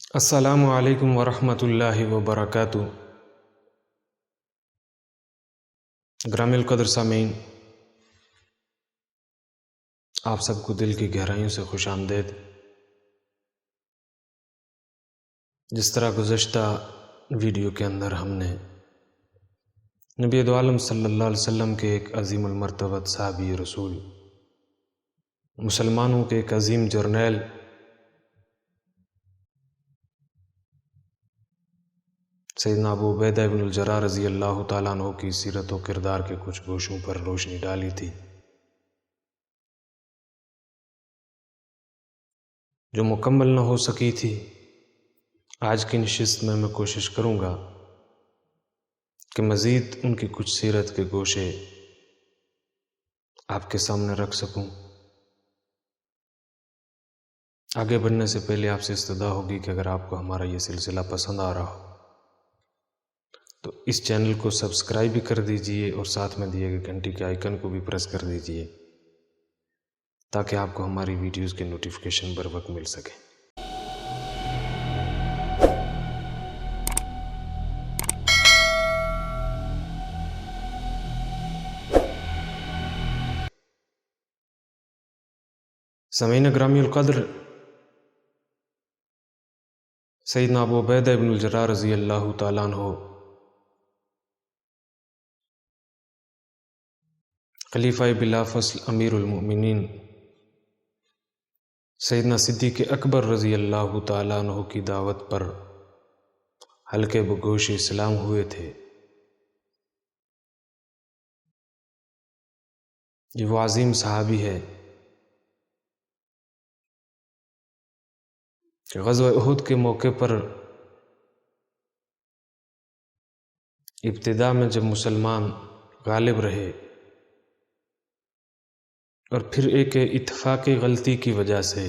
السلام علیکم ورحمۃ اللہ وبرکاتہ۔ گرامی القدر سامعین، آپ سب کو دل کی گہرائیوں سے خوش آمدید۔ جس طرح گزشتہ ویڈیو کے اندر ہم نے نبی دو عالم صلی اللہ علیہ وسلم کے ایک عظیم المرتبت صحابی رسول، مسلمانوں کے ایک عظیم جرنیل سیدنا ابو عبیدہ ابن الجراح رضی اللہ تعالیٰ عنہ کی سیرت و کردار کے کچھ گوشوں پر روشنی ڈالی تھی، جو مکمل نہ ہو سکی تھی۔ آج کی نشست میں کوشش کروں گا کہ مزید ان کی کچھ سیرت کے گوشے آپ کے سامنے رکھ سکوں۔ آگے بڑھنے سے پہلے آپ سے استدعا ہوگی کہ اگر آپ کو ہمارا یہ سلسلہ پسند آ رہا ہو تو اس چینل کو سبسکرائب بھی کر دیجئے اور ساتھ میں دیے گئے گھنٹی کے آئیکن کو بھی پریس کر دیجئے تاکہ آپ کو ہماری ویڈیوز کے نوٹیفیکیشن بر وقت مل سکے۔ سامعین گرامی القدر، سیدنا ابو عبیدہ ابن الجراح رضی اللہ تعالیٰ عنہ خلیفہ بلا فصل امیر المؤمنین سیدنا صدیق اکبر رضی اللہ تعالیٰ عنہ کی دعوت پر حلقے بگوش اسلام ہوئے تھے۔ یہ وہ عظیم صحابی ہے کہ غزوہ احد کے موقع پر ابتدا میں جب مسلمان غالب رہے اور پھر ایک اتفاقی غلطی کی وجہ سے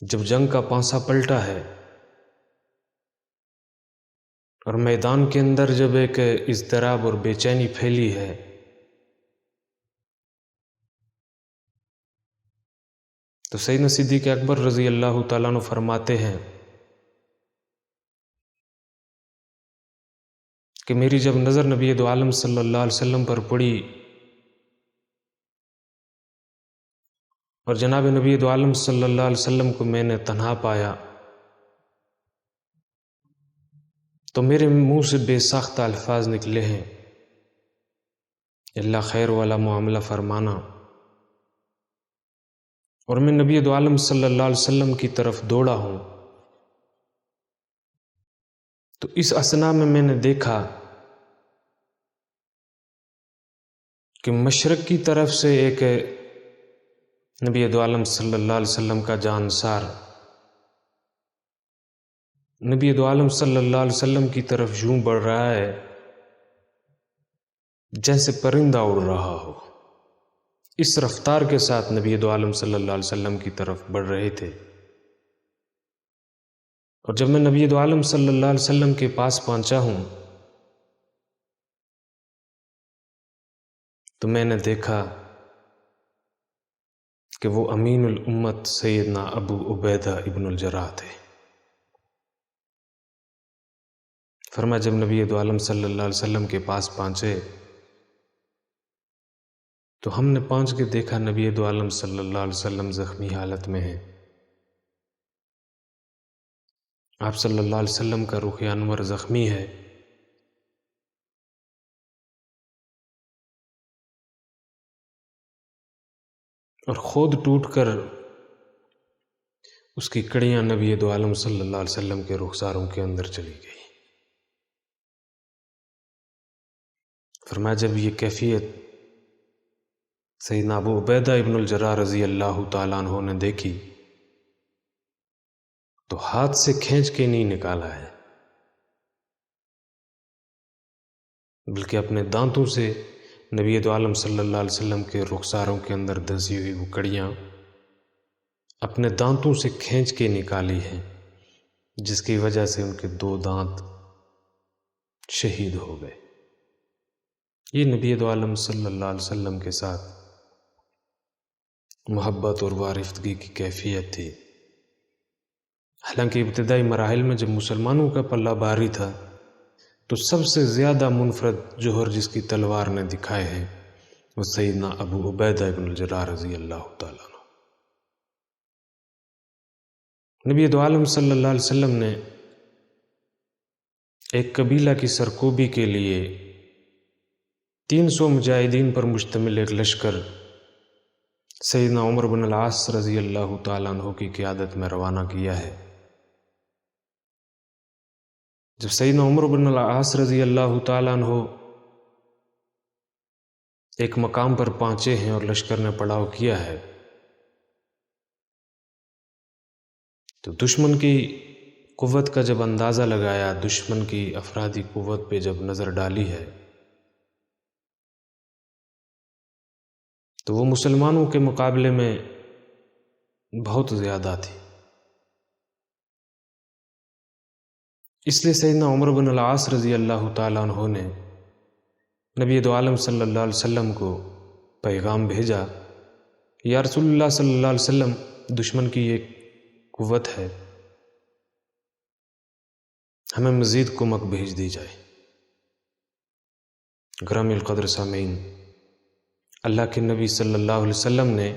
جب جنگ کا پانسا پلٹا ہے اور میدان کے اندر جب ایک اضطراب اور بے چینی پھیلی ہے تو سیدنا صدیق اکبر رضی اللہ تعالیٰ عنہ فرماتے ہیں کہ میری جب نظر نبی دو عالم صلی اللہ علیہ وسلم پر پڑی اور جناب نبی دو عالم صلی اللہ علیہ وسلم کو میں نے تنہا پایا تو میرے منہ سے بے ساختہ الفاظ نکلے ہیں، اللہ خیر والا معاملہ فرمانا، اور میں نبی دو عالم صلی اللہ علیہ وسلم کی طرف دوڑا ہوں تو اس اثنا میں نے دیکھا کہ مشرق کی طرف سے ایک نبی دو عالم صلی اللہ علیہ وسلم کا جانسار نبی دو عالم صلی اللہ علیہ وسلم کی طرف یوں بڑھ رہا ہے جیسے پرندہ اڑ رہا ہو۔ اس رفتار کے ساتھ نبی دو عالم صلی اللہ علیہ وسلم کی طرف بڑھ رہے تھے، اور جب میں نبی دو عالم صلی اللہ علیہ وسلم کے پاس پہنچا ہوں تو میں نے دیکھا کہ وہ امین الامت سیدنا ابو عبیدہ ابن الجراح تھے۔ فرمایا جب نبی دو عالم صلی اللہ علیہ وسلم کے پاس پہنچے تو ہم نے پہنچ کے دیکھا نبی دو عالم صلی اللہ علیہ وسلم زخمی حالت میں ہیں۔ آپ صلی اللہ علیہ وسلم کا رخ انور زخمی ہے، اور خود ٹوٹ کر اس کی کڑیاں نبی دو عالم صلی اللہ علیہ وسلم کے رخساروں کے اندر چلی گئی۔ فرمایا جب یہ کیفیت سیدنا ابو عبیدہ ابن الجراح رضی اللہ تعالیٰ عنہ نے دیکھی تو ہاتھ سے کھینچ کے نہیں نکالا ہے بلکہ اپنے دانتوں سے نبی دو عالم صلی اللہ علیہ وسلم کے رخساروں کے اندر دھسی ہوئی وہ کڑیاں اپنے دانتوں سے کھینچ کے نکالی ہیں، جس کی وجہ سے ان کے 2 دانت شہید ہو گئے۔ یہ نبی دو عالم صلی اللہ علیہ وسلم کے ساتھ محبت اور وارفتگی کی کیفیت تھی۔ حالانکہ ابتدائی مراحل میں جب مسلمانوں کا پلہ بھاری تھا تو سب سے زیادہ منفرد جوہر جس کی تلوار نے دکھائے ہیں وہ سیدنا ابو عبیدہ ابن الجراح رضی اللہ تعالیٰ عنہ۔ نبی دو عالم صلی اللہ علیہ وسلم نے ایک قبیلہ کی سرکوبی کے لیے 300 مجاہدین پر مشتمل ایک لشکر سیدنا عمر بن العاص رضی اللہ تعالیٰ عنہ کی قیادت میں روانہ کیا ہے۔ جب سیدنا عمر بن العاص رضی اللہ تعالیٰ عنہ ایک مقام پر پہنچے ہیں اور لشکر نے پڑاؤ کیا ہے تو دشمن کی قوت کا جب اندازہ لگایا، دشمن کی افرادی قوت پہ جب نظر ڈالی ہے تو وہ مسلمانوں کے مقابلے میں بہت زیادہ تھی۔ اس لیے سیدنا عمر بن العاص رضی اللہ تعالیٰ عنہ نے نبی دو عالم صلی اللہ علیہ وسلم کو پیغام بھیجا، یا رسول اللہ صلی اللہ علیہ وسلم، دشمن کی ایک قوت ہے، ہمیں مزید کمک بھیج دی جائے۔ گرامی القدر سامعین، اللہ کے نبی صلی اللہ علیہ وسلم نے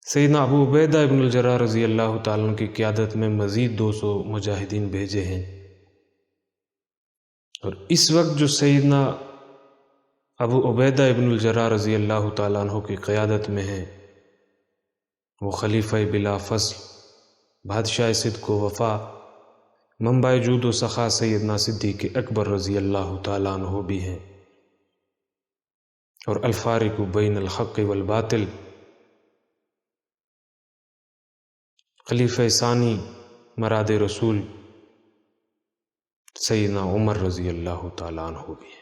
سیدنا ابو عبیدہ ابن الجراح رضی اللہ تعالیٰ عنہ کی قیادت میں مزید 200 مجاہدین بھیجے ہیں، اور اس وقت جو سیدنا ابو عبیدہ ابن الجراح رضی اللہ تعالیٰ عنہ کی قیادت میں ہیں وہ خلیفہ بلا فصل، بادشاہ صدق و وفا، منبع جود و سخا سیدنا صدیق اکبر رضی اللہ تعالیٰ عنہ بھی ہیں، اور الفارق بین الحق والباطل، خلیفہ ثانی مراد رسول سیدنا عمر رضی اللہ تعالیٰ عنہ بھی ہیں۔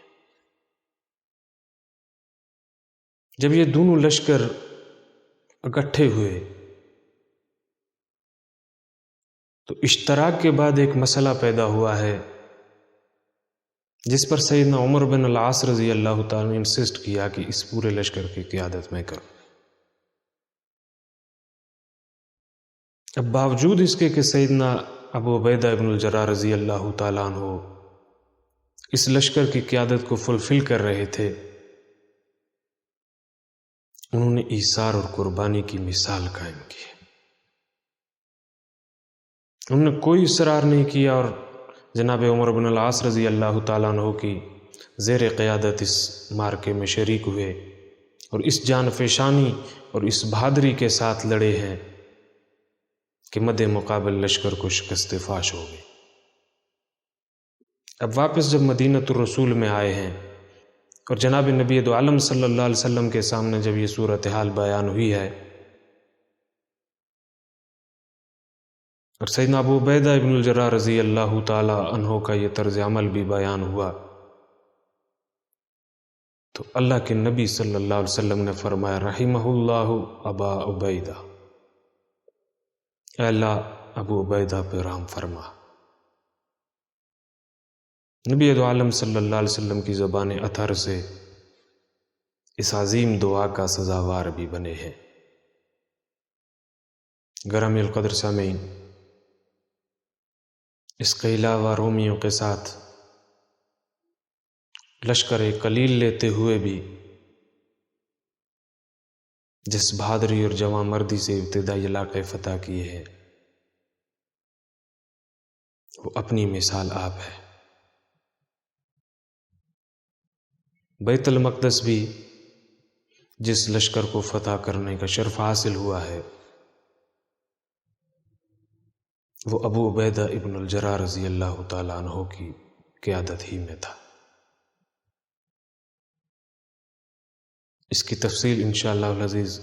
جب یہ دونوں لشکر اکٹھے ہوئے تو اشتراک کے بعد ایک مسئلہ پیدا ہوا ہے جس پر سیدنا عمر بن العاص رضی اللہ تعالیٰ نے انسسٹ کیا کہ اس پورے لشکر کی قیادت میں کروں۔ اب باوجود اس کے کہ سیدنا ابو عبیدہ ابن الجراح رضی اللہ تعالیٰ عنہ اس لشکر کی قیادت کو فلفل کر رہے تھے، انہوں نے ایثار اور قربانی کی مثال قائم کی۔ انہوں نے کوئی اصرار نہیں کیا اور جناب عمر بن العاص رضی اللہ تعالیٰ عنہ کی زیر قیادت اس مارکے میں شریک ہوئے اور اس جان فشانی اور اس بہادری کے ساتھ لڑے ہیں کہ مد مقابل لشکر کو شکست فاش ہو گئی۔ اب واپس جب مدینۃ الرسول میں آئے ہیں اور جناب نبی دو عالم صلی اللہ علیہ وسلم کے سامنے جب یہ صورتحال بیان ہوئی ہے اور سیدنا ابو عبیدہ ابن الجراح رضی اللہ تعالی عنہ کا یہ طرز عمل بھی بیان ہوا تو اللہ کے نبی صلی اللہ علیہ وسلم نے فرمایا رحمہ اللہ ابا عبیدہ، اے اللہ ابو عبیدہ پہ رحم فرما۔ نبی دو عالم صلی اللہ علیہ وسلم کی زبان اطہر سے اس عظیم دعا کا سزاوار بھی بنے ہیں۔ گرامی القدر سامعین، اس کے علاوہ رومیوں کے ساتھ لشکر قلیل لیتے ہوئے بھی جس بہادری اور جواں مردی سے ابتدائی علاقے فتح کیے ہیں وہ اپنی مثال آپ ہے۔ بیت المقدس بھی جس لشکر کو فتح کرنے کا شرف حاصل ہوا ہے وہ ابو عبیدہ ابن الجراح رضی اللہ تعالیٰ عنہ کی قیادت ہی میں تھا۔ اس کی تفصیل انشاءاللہ العزیز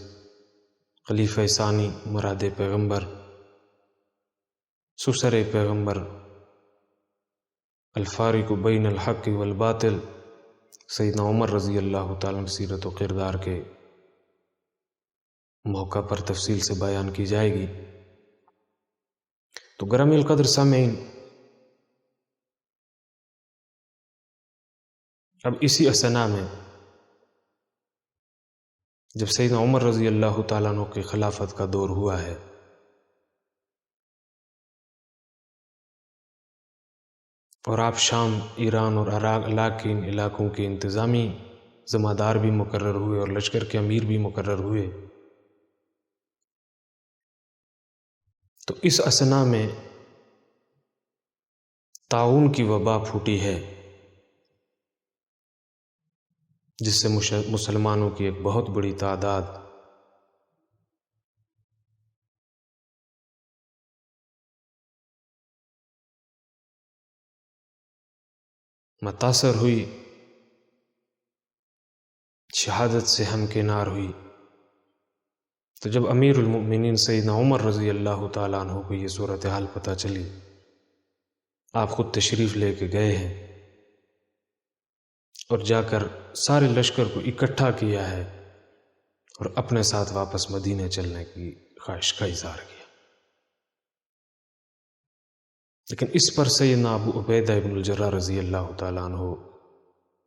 خلیفہ ثانی مراد پیغمبر، سسر پیغمبر، الفارق بین الحق والباطل سیدنا عمر رضی اللہ تعالیٰ عنہ سیرت و کردار کے موقع پر تفصیل سے بیان کی جائے گی۔ تو گرامی القدر سامعین، اب اسی اثنا میں جب سیدنا عمر رضی اللہ تعالیٰ عنہ کی خلافت کا دور ہوا ہے اور آپ شام، ایران اور عراق کے ان علاقوں کے انتظامی ذمہ دار بھی مقرر ہوئے اور لشکر کے امیر بھی مقرر ہوئے، تو اس اثنا میں طاعون کی وبا پھوٹی ہے، جس سے مسلمانوں کی ایک بہت بڑی تعداد متاثر ہوئی، شہادت سے ہمکنار ہوئی۔ تو جب امیر المؤمنین سیدنا عمر رضی اللہ تعالیٰ عنہ کو یہ صورتحال پتہ چلی، آپ خود تشریف لے کے گئے ہیں اور جا کر سارے لشکر کو اکٹھا کیا ہے اور اپنے ساتھ واپس مدینے چلنے کی خواہش کا اظہار کیا۔ لیکن اس پر سیدنا ابو عبیدہ ابن الجراح رضی اللہ تعالیٰ عنہ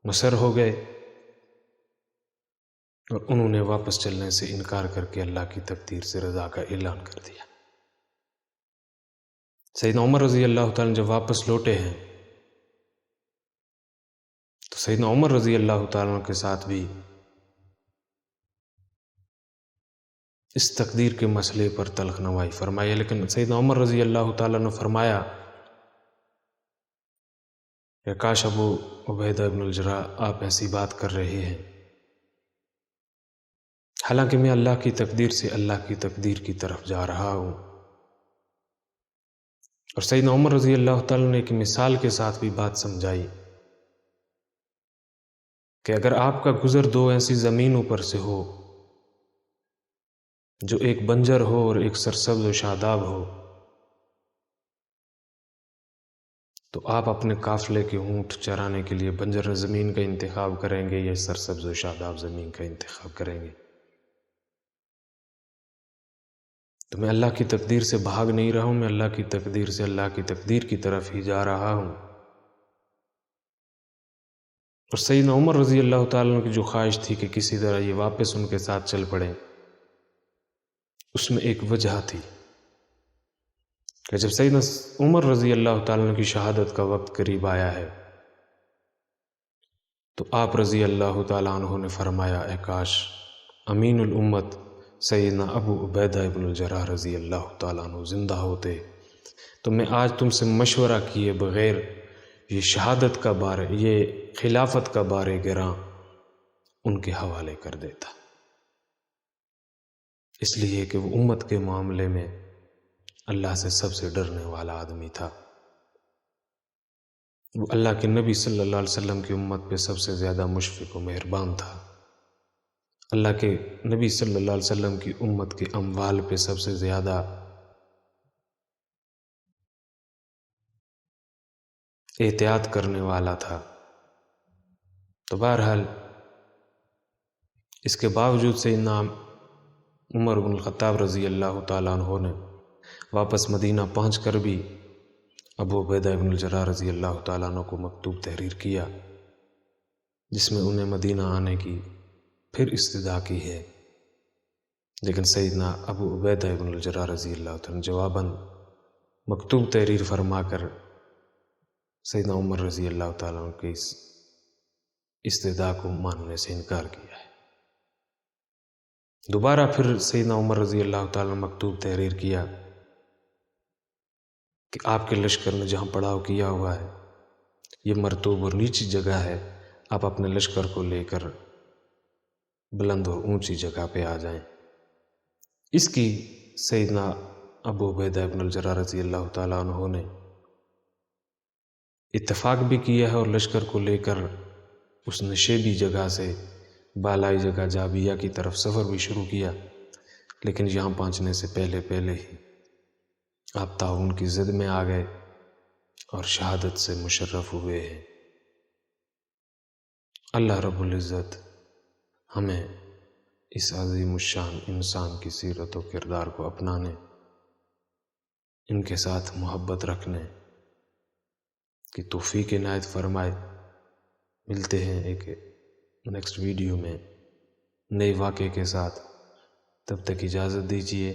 مصر ہو گئے اور انہوں نے واپس چلنے سے انکار کر کے اللہ کی تقدیر سے رضا کا اعلان کر دیا۔ سیدنا عمر رضی اللہ تعالیٰ جب واپس لوٹے ہیں تو سیدنا عمر رضی اللہ تعالیٰ کے ساتھ بھی اس تقدیر کے مسئلے پر تلخ نوائی فرمائی، لیکن سیدنا عمر رضی اللہ تعالیٰ نے فرمایا کہ کاش ابو عبیدہ ابن الجراح آپ ایسی بات کر رہے ہیں، حالانکہ میں اللہ کی تقدیر سے اللہ کی تقدیر کی طرف جا رہا ہوں۔ اور سیدنا عمر رضی اللہ تعالیٰ نے ایک مثال کے ساتھ بھی بات سمجھائی کہ اگر آپ کا گزر دو ایسی زمینوں پر سے ہو جو ایک بنجر ہو اور ایک سرسبز و شاداب ہو، تو آپ اپنے قافلے کے اونٹ چرانے کے لیے بنجر زمین کا انتخاب کریں گے یا سرسبز و شاداب زمین کا انتخاب کریں گے؟ تو میں اللہ کی تقدیر سے بھاگ نہیں رہا ہوں، میں اللہ کی تقدیر سے اللہ کی تقدیر کی طرف ہی جا رہا ہوں۔ اور سیدنا عمر رضی اللہ تعالیٰ عنہ کی جو خواہش تھی کہ کسی طرح یہ واپس ان کے ساتھ چل پڑیں، اس میں ایک وجہ تھی کہ جب سیدنا عمر رضی اللہ تعالیٰ عنہ کی شہادت کا وقت قریب آیا ہے تو آپ رضی اللہ تعالیٰ عنہ نے فرمایا، اے کاش امین الامت سیدنا ابو عبیدہ ابن الجراح رضی اللہ تعالیٰ عنہ زندہ ہوتے تو میں آج تم سے مشورہ کیے بغیر یہ شہادت کا بار، یہ خلافت کا بار گراں ان کے حوالے کر دیتا، اس لیے کہ وہ امت کے معاملے میں اللہ سے سب سے ڈرنے والا آدمی تھا۔ وہ اللہ کے نبی صلی اللہ علیہ وسلم کی امت پہ سب سے زیادہ مشفق و مہربان تھا، اللہ کے نبی صلی اللہ علیہ وسلم کی امت کے اموال پہ سب سے زیادہ احتیاط کرنے والا تھا۔ تو بہرحال اس کے باوجود سیدنا عمر بن الخطاب رضی اللہ تعالیٰ عنہ نے واپس مدینہ پہنچ کر بھی ابو عبیدہ ابن الجراح رضی اللہ تعالیٰ عنہ کو مکتوب تحریر کیا، جس میں انہیں مدینہ آنے کی پھر استدعا کی ہے، لیکن سیدنا ابو عبیدہ ابن الجراح رضی اللہ تعالیٰ نے جواباً مکتوب تحریر فرما کر سیدنا عمر رضی اللہ تعالیٰ عنہ کی اس استدعا کو ماننے سے انکار کیا ہے۔ دوبارہ پھر سیدنا عمر رضی اللہ تعالیٰ نے مکتوب تحریر کیا کہ آپ کے لشکر نے جہاں پڑاؤ کیا ہوا ہے یہ مرطوب اور نیچی جگہ ہے، آپ اپنے لشکر کو لے کر بلند اور اونچی جگہ پہ آ جائیں۔ اس کی سیدنا ابو عبیدہ ابن الجراح رضی اللہ تعالیٰ عنہ نے اتفاق بھی کیا ہے اور لشکر کو لے کر اس نشیبی جگہ سے بالائی جگہ جابیہ کی طرف سفر بھی شروع کیا، لیکن یہاں پہنچنے سے پہلے ہی آپ طاعون کی زد میں آ گئے اور شہادت سے مشرف ہوئے ہیں۔ اللہ رب العزت ہمیں اس عظیم الشان انسان کی سیرت و کردار کو اپنانے، ان کے ساتھ محبت رکھنے کی توفیق عنایت فرمائے۔ ملتے ہیں ایک نیکسٹ ویڈیو میں، نئے واقعے کے ساتھ. تب تک اجازت دیجیے.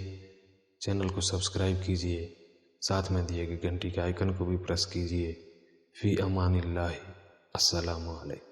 چینل کو سبسکرائب کیجیے، ساتھ میں دیے گئے گھنٹی کے آئیکن کو بھی پریس کیجیے. فی امان اللہ. السلام علیکم.